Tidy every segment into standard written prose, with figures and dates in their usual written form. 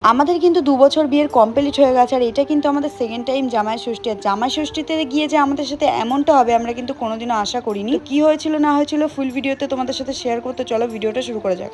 আমাদের কিন্তু ২ বছর বিয়ের কমপ্লিট হয়ে গেছে আর এটা কিন্তু আমাদের সেকেন্ড টাইম জামাই ষষ্ঠী। আর জামাই ষষ্ঠীতে গিয়ে যে আমাদের সাথে এমনটা হবে আমরা কিন্তু কোনোদিনও আশা করিনি। কি হয়েছিল না হয়েছিল ফুল ভিডিওতে তোমাদের সাথে শেয়ার করতে চলো ভিডিওটা শুরু করা যাক।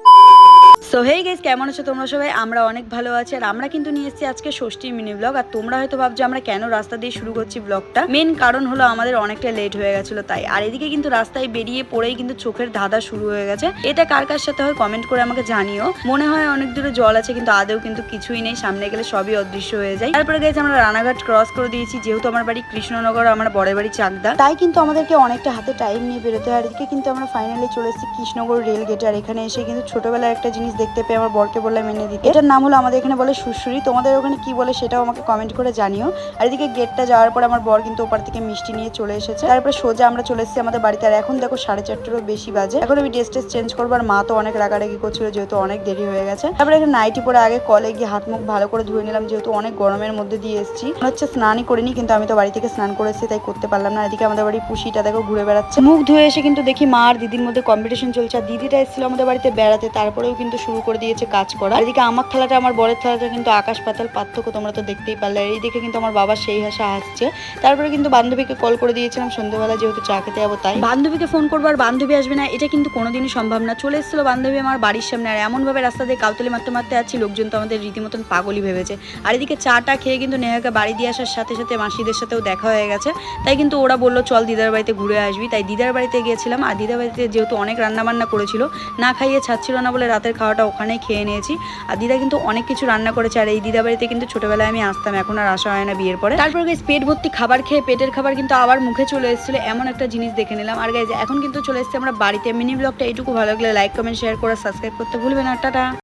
সো হেই গাইস, কেমন আছো তোমরা সবাই? আমরা অনেক ভালো আছি আর আমরা কিন্তু নিয়ে এসেছি আজকে ষষ্ঠীর মিনি ব্লগ। আর তোমরা হয়তো ভাবছো আমরা কেন রাস্তা দিয়ে শুরু করছি ব্লগটা। মেন কারণ হলো আমাদের অনেকটা লেট হয়ে গেছিলো তাই। আর এদিকে কিন্তু রাস্তায় বেরিয়ে পড়েই কিন্তু চোখের ধাঁধা শুরু হয়ে গেছে। এটা কার কার সাথে হয় কমেন্ট করে আমাকে জানিও। মনে হয় অনেক দূরে জল আছে কিন্তু আদেও কিন্তু কিছুই নেই, সামনে গেলে সবই অদৃশ্য হয়ে যায়। তারপরে গাইস আমরা রানাঘাট ক্রস করে দিয়েছি, যেহেতু আমার বাড়ি কৃষ্ণনগর, আমার বড়ের বাড়ি চাকদা, তাই কিন্তু আমাদেরকে অনেকটা হাতে টাইম নিয়ে বেরোতে হয়। আর এদিকে কিন্তু আমরা ফাইনালি চলে এসেছি কৃষ্ণনগর রেল গেটে। আর এখানে এসে কিন্তু ছোটবেলার একটা জিনিস দেখতে পেয়ে আমার বরকে বললাম এনে দিতে। এটার নাম হলো আমাদের এখানে বলে সুড়সুড়ি, তোমাদের ওখানে কি বলে সেটাও আমাকে কমেন্ট করে জানিও। আর এদিকে গেটটা যাওয়ার পর আমার বর কিন্তু ওপার থেকে মিষ্টি নিয়ে চলে এসেছে। তারপরে সোজা আমরা চলে এসেছি আমাদের বাড়িতে। আর এখন দেখো 4:30-ও বেশি বাজে। এখন আমি ড্রেস চেঞ্জ করবো আর মা তো অনেক রাগারাগি করছিল যেহেতু অনেক দেরি হয়ে গেছে। তারপরে একটা নাইটি পরে আগে কলে গিয়ে হাত মুখ ভালো করে ধুয়ে নিলাম, যেহেতু অনেক গরমের মধ্যে দিয়ে এসেছি। মনে হচ্ছে স্নানই করিনি, কিন্তু আমি তো বাড়ি থেকে স্নান করেছি তাই করতে পারলাম না। এদিকে আমাদের বাড়ি পুষিটা দেখো ঘুরে বেড়াচ্ছে। মুখ ধুয়ে এসে কিন্তু দেখি মা আর দিদির মধ্যে কম্পিটিশন চলছে। আর দিদিটা এসেছিল আমাদের বাড়িতে বেড়াতে, তারপরেও কিন্তু শুরু করে দিয়েছে কাজ করা। আর এদিকে আমার থালাটা আমার বরের থালাটা কিন্তু আকাশ পাতাল পার্থক্য, তোমরা তো দেখতেই পারলে। এই দেখে কিন্তু আমার বাবা সেই হাসা হাসছে। তারপরে কিন্তু বান্ধবীকে কল করে দিয়েছিলাম সন্ধ্যেবেলা, যেহেতু চা খেতে যাবো তাই। বান্ধবীকে ফোন করবো আর বান্ধবী আসবে না, এটা কিন্তু কোনোদিনই সম্ভব না। চলে এসেছিল বান্ধবী আমার বাড়ির সামনে। আর এমনভাবে রাস্তা দিয়ে কাউতলি মারতে মারতে আছি, লোকজন তো আমাদের রীতিমতন পাগলই ভেবেছে। আর এদিকে চাটা খেয়ে কিন্তু নেহাকে বাড়ি দিয়ে আসার সাথে সাথে মাসিদের সাথেও দেখা হয়ে গেছে। তাই কিন্তু ওরা বললো চল দিদার বাড়িতে ঘুরে আসবি, তাই দিদার বাড়িতে গিয়েছিলাম। আর দিদার বাড়িতে যেহেতু অনেক রান্নাবান্না করেছিল, না খাইয়ে ছাড়ছিল না বলে রাতের খাওয়াটা ওখানেই খেয়ে নিয়েছি। আর দিদা কিন্তু অনেক কিছু রান্না করেছে। আর এই দিদা বাড়িতে কিন্তু ছোটবেলায় আমি আসতাম, এখন আর আসা হয় না বিয়ের পরে। তারপর গাইজ পেট ভর্তি খাবার খেয়ে পেটের খাবার কিন্তু আবার মুখে চলে এসেছিল, এমন একটা জিনিস দেখে নিলাম। আর গাইজ এখন কিন্তু চলে এসেছি আমরা বাড়িতে। মিনি ব্লগটা এইটুকু ভালো লাগলে লাইক কমেন্ট শেয়ার করে সাবস্ক্রাইব করতে ভুলবে না। টাটা।